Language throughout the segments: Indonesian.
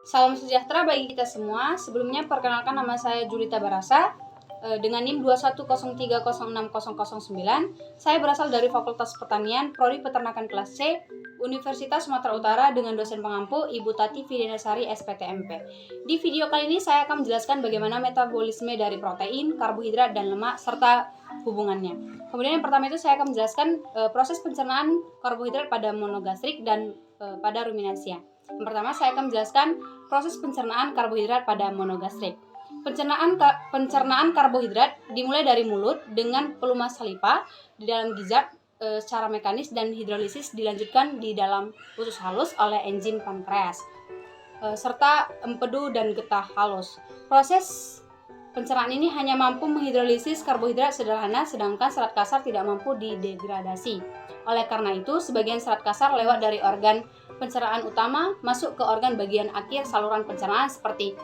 Salam sejahtera bagi kita semua. Sebelumnya perkenalkan, nama saya Julita Barasa dengan NIM 210306009. Saya berasal dari Fakultas Pertanian, Prodi Peternakan kelas C, Universitas Sumatera Utara dengan dosen pengampu Ibu Tati Fidenasari SPTMP. Di video kali ini saya akan menjelaskan bagaimana metabolisme dari protein, karbohidrat, dan lemak serta hubungannya. Kemudian yang pertama itu saya akan menjelaskan proses pencernaan karbohidrat pada monogastrik dan pada ruminansia. Yang pertama saya akan menjelaskan proses pencernaan karbohidrat pada monogastrik. Pencernaan karbohidrat dimulai dari mulut dengan pelumas saliva di dalam gizzard secara mekanis, dan hidrolisis dilanjutkan di dalam usus halus oleh enzim pankreas serta empedu dan getah halus. Proses pencernaan ini hanya mampu menghidrolisis karbohidrat sederhana, sedangkan serat kasar tidak mampu didegradasi. Oleh karena itu, sebagian serat kasar lewat dari organ pencernaan utama masuk ke organ bagian akhir saluran pencernaan seperti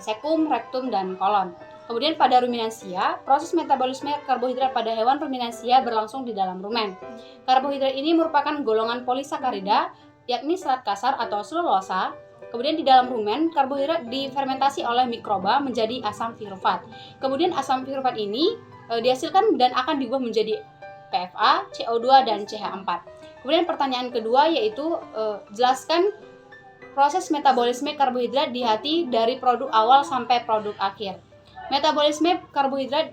sekum, rektum, dan kolon. Kemudian pada ruminansia, proses metabolisme karbohidrat pada hewan ruminansia berlangsung di dalam rumen. Karbohidrat ini merupakan golongan polisakarida, yakni serat kasar atau selulosa. Kemudian di dalam rumen, karbohidrat difermentasi oleh mikroba menjadi asam pirufat. Kemudian asam pirufat ini dihasilkan dan akan diubah menjadi PFA, CO2, dan CH4. Kemudian pertanyaan kedua yaitu jelaskan proses metabolisme karbohidrat di hati dari produk awal sampai produk akhir. Metabolisme karbohidrat.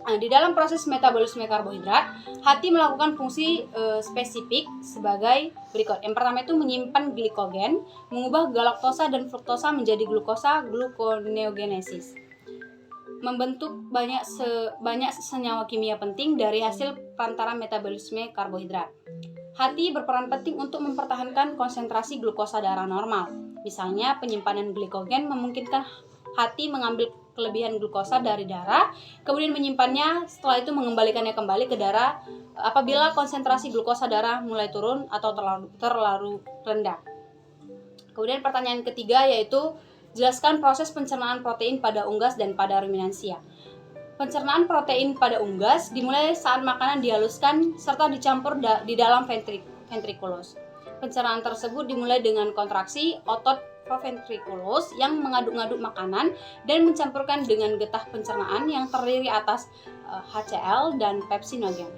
Di dalam proses metabolisme karbohidrat, hati melakukan fungsi spesifik sebagai berikut. Yang pertama itu menyimpan glikogen, mengubah galaktosa dan fruktosa menjadi glukosa, gluconeogenesis. Membentuk banyak senyawa kimia penting dari hasil perantaran metabolisme karbohidrat. Hati berperan penting untuk mempertahankan konsentrasi glukosa darah normal. Misalnya, penyimpanan glikogen memungkinkan hati mengambil kelebihan glukosa dari darah, kemudian menyimpannya, setelah itu mengembalikannya kembali ke darah apabila konsentrasi glukosa darah mulai turun atau terlalu rendah. Kemudian pertanyaan ketiga yaitu jelaskan proses pencernaan protein pada unggas dan pada ruminansia. Pencernaan protein pada unggas dimulai saat makanan dihaluskan serta dicampur di dalam ventriculus. Pencernaan tersebut dimulai dengan kontraksi otot proventriculus yang mengaduk-ngaduk makanan dan mencampurkan dengan getah pencernaan yang terdiri atas HCl dan pepsinogen.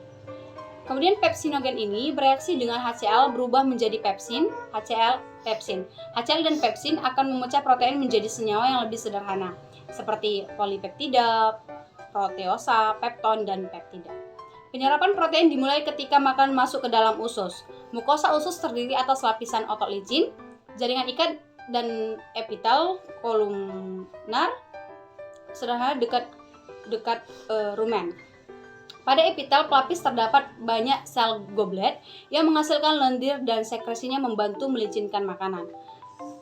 Kemudian pepsinogen ini bereaksi dengan HCl berubah menjadi pepsin, HCl, pepsin. HCl dan pepsin akan memecah protein menjadi senyawa yang lebih sederhana, seperti polipeptida, proteosa, pepton, dan peptida. Penyerapan protein dimulai ketika makanan masuk ke dalam usus. Mukosa usus terdiri atas lapisan otot licin, jaringan ikat, dan epitel kolumnar sederhana dekat rumen. Pada epitel pelapis terdapat banyak sel goblet yang menghasilkan lendir dan sekresinya membantu melicinkan makanan.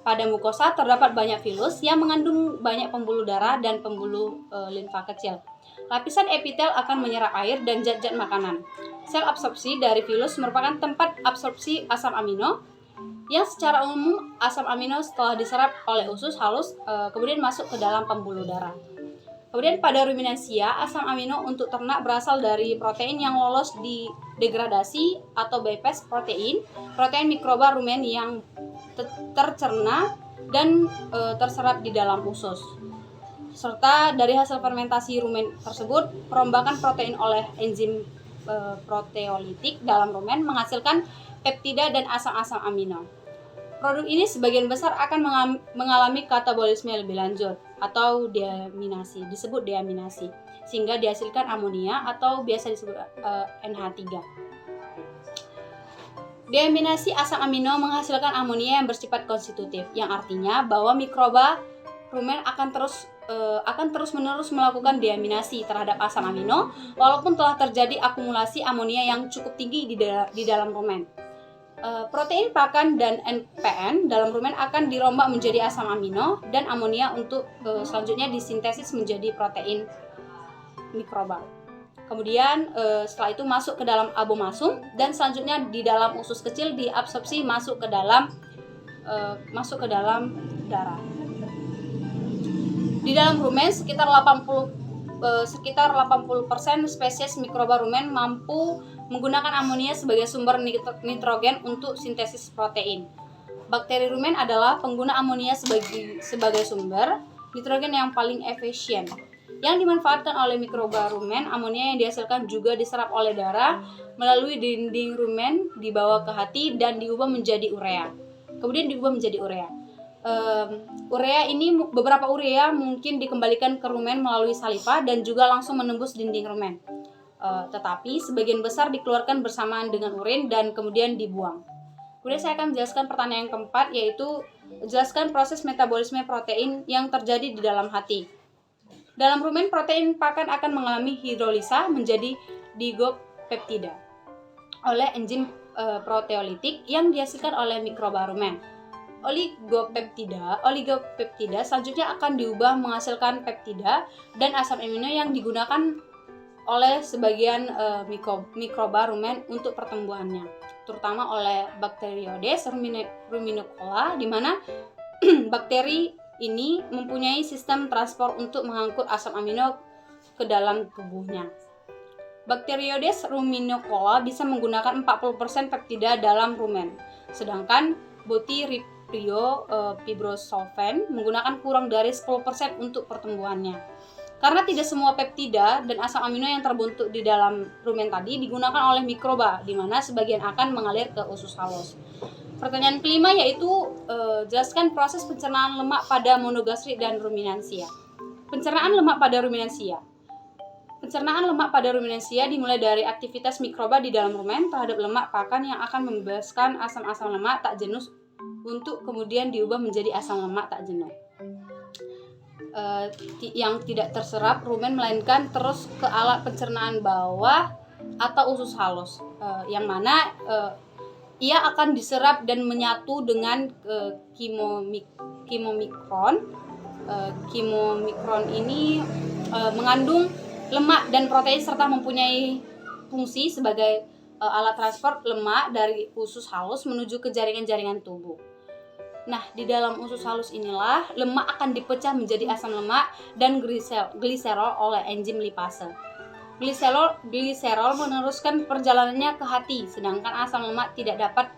Pada mukosa terdapat banyak vilus yang mengandung banyak pembuluh darah dan pembuluh limfa kecil. Lapisan epitel akan menyerap air dan zat-zat makanan. Sel absorpsi dari vilus merupakan tempat absorpsi asam amino, yang secara umum asam amino setelah diserap oleh usus halus kemudian masuk ke dalam pembuluh darah. Kemudian pada ruminansia, asam amino untuk ternak berasal dari protein yang lolos di degradasi atau bypass protein mikroba rumen yang tercerna dan terserap di dalam usus. Serta dari hasil fermentasi rumen tersebut, perombakan protein oleh enzim proteolitik dalam rumen menghasilkan peptida dan asam-asam amino. Produk ini sebagian besar akan mengalami katabolisme lebih lanjut atau deaminasi, disebut deaminasi, sehingga dihasilkan amonia atau biasa disebut NH3. Deaminasi asam amino menghasilkan amonia yang bersifat konstitutif, yang artinya bahwa mikroba rumen akan terus-menerus melakukan deaminasi terhadap asam amino walaupun telah terjadi akumulasi amonia yang cukup tinggi di dalam rumen. Protein pakan dan NPN dalam rumen akan dirombak menjadi asam amino dan amonia untuk selanjutnya disintesis menjadi protein mikrobal. Kemudian setelah itu masuk ke dalam abomasum dan selanjutnya di dalam usus kecil diabsorpsi masuk ke dalam darah. Di dalam rumen sekitar 80% spesies mikroba rumen mampu menggunakan amonia sebagai sumber nitrogen untuk sintesis protein. Bakteri rumen adalah pengguna amonia sebagai sumber nitrogen yang paling efisien. Yang dimanfaatkan oleh mikroba rumen, amonia yang dihasilkan juga diserap oleh darah melalui dinding rumen, dibawa ke hati dan diubah menjadi urea. Beberapa urea mungkin dikembalikan ke rumen melalui saliva dan juga langsung menembus dinding rumen. Tetapi sebagian besar dikeluarkan bersamaan dengan urin dan kemudian dibuang. Kemudian saya akan menjelaskan pertanyaan yang keempat, yaitu jelaskan proses metabolisme protein yang terjadi di dalam hati. Dalam rumen, protein pakan akan mengalami hidrolisa menjadi digopeptida oleh enzim proteolitik yang dihasilkan oleh mikroba rumen. Oligopeptida selanjutnya akan diubah menghasilkan peptida dan asam amino yang digunakan oleh sebagian mikroba rumen untuk pertumbuhannya, terutama oleh Bacteroides ruminicola, di mana bakteri ini mempunyai sistem transport untuk mengangkut asam amino ke dalam tubuhnya. Bacteroides ruminicola bisa menggunakan 40% peptida dalam rumen, sedangkan Botryopsio fibrosolven menggunakan kurang dari 10% untuk pertumbuhannya. Karena tidak semua peptida dan asam amino yang terbentuk di dalam rumen tadi digunakan oleh mikroba, di mana sebagian akan mengalir ke usus halus. Pertanyaan kelima yaitu jelaskan proses pencernaan lemak pada monogastrik dan ruminansia. Pencernaan lemak pada ruminansia. Pencernaan lemak pada ruminansia dimulai dari aktivitas mikroba di dalam rumen terhadap lemak pakan yang akan membebaskan asam-asam lemak tak jenuh untuk kemudian diubah menjadi asam lemak tak jenuh. Yang tidak terserap rumen melainkan terus ke alat pencernaan bawah atau usus halus, yang mana ia akan diserap dan menyatu dengan kimomikron. Kimomikron ini mengandung lemak dan protein serta mempunyai fungsi sebagai alat transport lemak dari usus halus menuju ke jaringan-jaringan tubuh. Nah, di dalam usus halus inilah lemak akan dipecah menjadi asam lemak dan gliserol oleh enzim lipase. Gliserol meneruskan perjalanannya ke hati, sedangkan asam lemak tidak dapat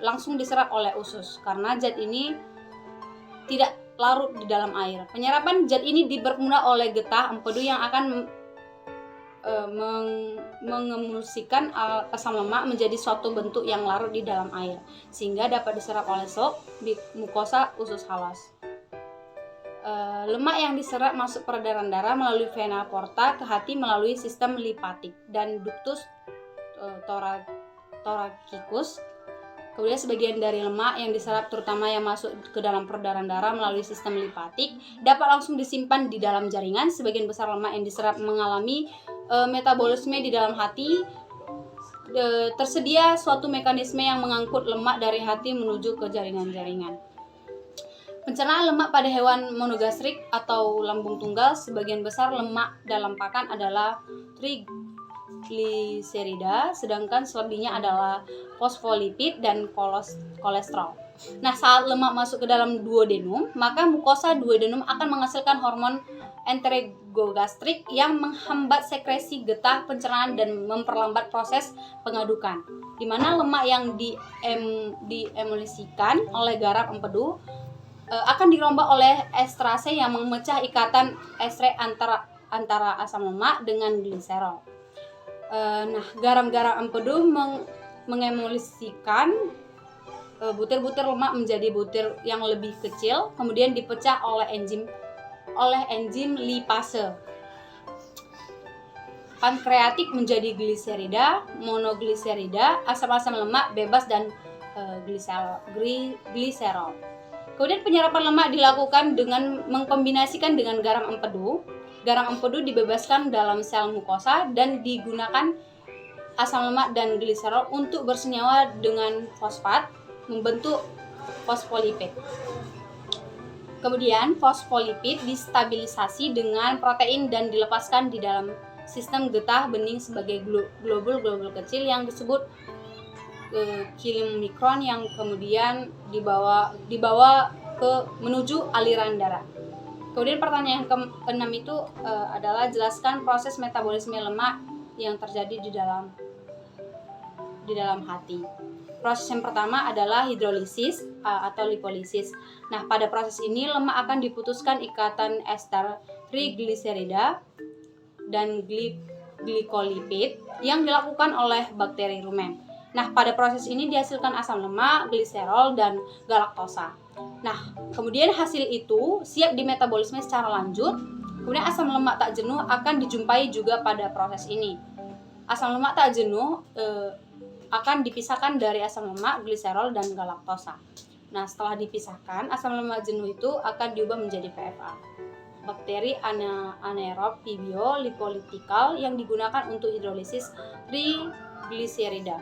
langsung diserap oleh usus karena zat ini tidak larut di dalam air. Penyerapan zat ini dipermudah oleh getah empedu yang akan mengemulsikan asam lemak menjadi suatu bentuk yang larut di dalam air sehingga dapat diserap oleh seluk di mukosa usus halus. Lemak yang diserap masuk peredaran darah melalui vena porta ke hati melalui sistem lipatik dan ductus thoracicus. Kemudian sebagian dari lemak yang diserap terutama yang masuk ke dalam peredaran darah melalui sistem lipatik dapat langsung disimpan di dalam jaringan. Sebagian besar lemak yang diserap mengalami metabolisme di dalam hati. Tersedia suatu mekanisme yang mengangkut lemak dari hati menuju ke jaringan-jaringan. Pencernaan lemak pada hewan monogastrik atau lambung tunggal, sebagian besar lemak dalam pakan adalah trigliserida, sedangkan selebihnya adalah fosfolipid dan kolesterol. Nah, saat lemak masuk ke dalam duodenum, maka mukosa duodenum akan menghasilkan hormon enterogastrik yang menghambat sekresi getah pencernaan dan memperlambat proses pengadukan, di mana lemak yang diemulsikan oleh garam empedu akan dirombak oleh estrase yang memecah ikatan estre antara asam lemak dengan gliserol. Nah, garam-garam empedu mengemulsikan butir-butir lemak menjadi butir yang lebih kecil, kemudian dipecah oleh enzim lipase. Pankreatik menjadi gliserida, monogliserida, asam-asam lemak bebas dan gliserol. Kemudian penyerapan lemak dilakukan dengan mengkombinasikan dengan garam empedu. Garam empedu dibebaskan dalam sel mukosa dan digunakan asam lemak dan gliserol untuk bersenyawa dengan fosfat membentuk fosfolipid. Kemudian fosfolipid distabilisasi dengan protein dan dilepaskan di dalam sistem getah bening sebagai globul-globul kecil yang disebut kilomikron yang kemudian dibawa ke menuju aliran darah. Kemudian pertanyaan ke-6 itu adalah jelaskan proses metabolisme lemak yang terjadi di dalam hati. Proses yang pertama adalah hidrolisis atau lipolisis. Nah, pada proses ini lemak akan diputuskan ikatan ester trigliserida dan glikolipid yang dilakukan oleh bakteri rumen. Nah, pada proses ini dihasilkan asam lemak, gliserol, dan galaktosa. Nah, kemudian hasil itu siap dimetabolisme secara lanjut. Kemudian asam lemak tak jenuh akan dijumpai juga pada proses ini. Asam lemak tak jenuh akan dipisahkan dari asam lemak, gliserol, dan galaktosa. Nah, setelah dipisahkan, asam lemak jenuh itu akan diubah menjadi VFA. Bakteri anaerob fibrio lipolitikal yang digunakan untuk hidrolisis trigliserida.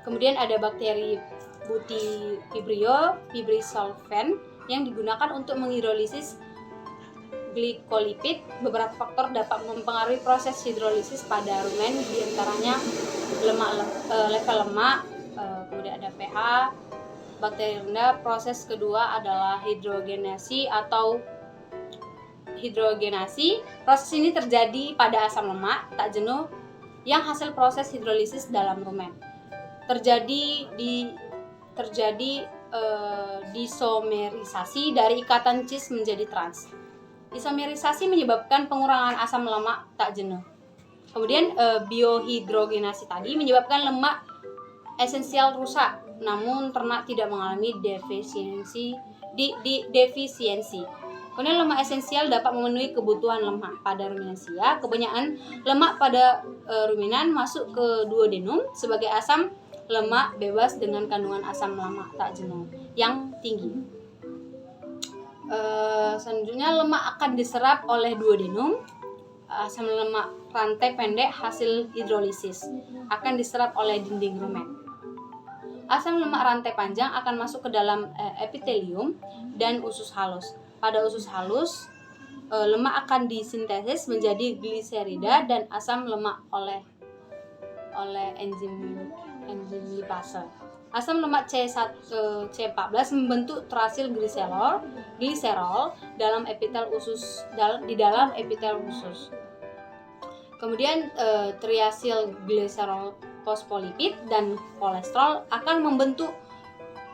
Kemudian ada bakteri Butyfibrio fibrisolven yang digunakan untuk menghidrolisis glikolipid. Beberapa faktor dapat mempengaruhi proses hidrolisis pada rumen, diantaranya level lemak, kemudian ada pH, bakteri rendah. Proses kedua adalah hidrogenasi atau hidrogenasi. Proses ini terjadi pada asam lemak tak jenuh yang hasil proses hidrolisis dalam rumen. Terjadi disomerisasi dari ikatan cis menjadi trans. Isomerisasi menyebabkan pengurangan asam lemak tak jenuh. Kemudian biohidrogenasi tadi menyebabkan lemak esensial rusak, namun ternak tidak mengalami defisiensi. Kemudian lemak esensial dapat memenuhi kebutuhan lemak pada ruminansia. Kebanyakan lemak pada ruminan masuk ke duodenum sebagai asam lemak bebas dengan kandungan asam lemak tak jenuh yang tinggi. Selanjutnya lemak akan diserap oleh duodenum. Asam lemak rantai pendek hasil hidrolisis akan diserap oleh dinding rumen. Asam lemak rantai panjang akan masuk ke dalam epitelium dan usus halus. Pada usus halus, lemak akan disintesis menjadi gliserida dan asam lemak oleh enzim lipase. Asam lemak C14 membentuk terasil gliserol dalam epitel usus di dalam epitel usus. Kemudian triasil gliserol fosfolipid dan kolesterol akan membentuk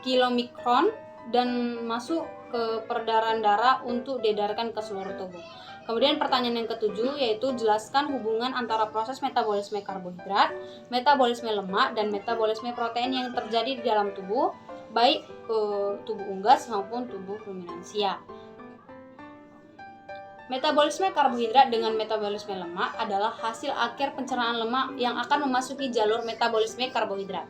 kilomikron dan masuk ke peredaran darah untuk diedarkan ke seluruh tubuh. Kemudian pertanyaan yang ketujuh yaitu jelaskan hubungan antara proses metabolisme karbohidrat, metabolisme lemak, dan metabolisme protein yang terjadi di dalam tubuh, baik tubuh unggas maupun tubuh ruminansia. Metabolisme karbohidrat dengan metabolisme lemak adalah hasil akhir pencernaan lemak yang akan memasuki jalur metabolisme karbohidrat.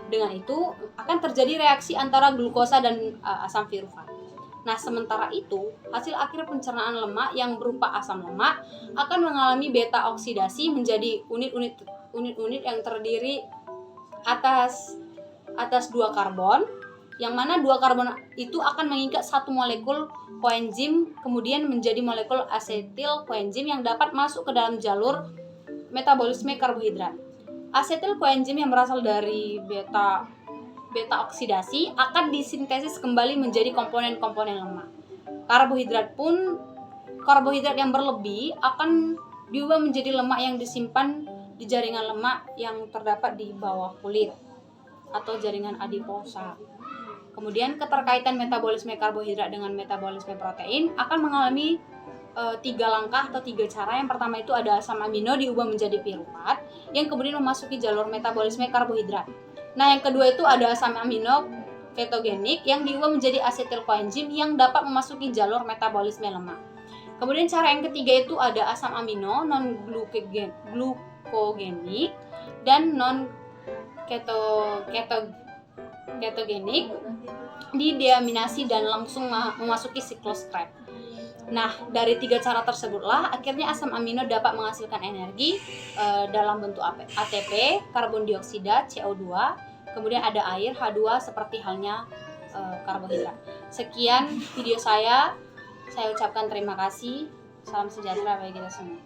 Dengan itu akan terjadi reaksi antara glukosa dan asam pirufat. Nah, sementara itu, hasil akhir pencernaan lemak yang berupa asam lemak akan mengalami beta oksidasi menjadi unit-unit yang terdiri atas dua karbon, yang mana dua karbon itu akan mengikat satu molekul koenzim kemudian menjadi molekul asetil koenzim yang dapat masuk ke dalam jalur metabolisme karbohidrat. Asetil koenzim yang berasal dari beta oksidasi akan disintesis kembali menjadi komponen-komponen lemak. Karbohidrat yang berlebih akan diubah menjadi lemak yang disimpan di jaringan lemak yang terdapat di bawah kulit atau jaringan adiposa. Kemudian keterkaitan metabolisme karbohidrat dengan metabolisme protein akan mengalami 3 langkah atau 3 cara. Yang pertama itu ada asam amino diubah menjadi pirufat yang kemudian memasuki jalur metabolisme karbohidrat. Nah, yang kedua itu ada asam amino ketogenik yang diubah menjadi asetil koenzim yang dapat memasuki jalur metabolisme lemak. Kemudian cara yang ketiga itu ada asam amino non glukogenik dan non ketogenik dideaminasi dan langsung memasuki siklus Krebs. Nah, dari 3 cara tersebutlah akhirnya asam amino dapat menghasilkan energi dalam bentuk ATP, karbon dioksida, CO2, kemudian ada air, H2 seperti halnya karbohidrat. Sekian video saya ucapkan terima kasih. Salam sejahtera bagi kita semua.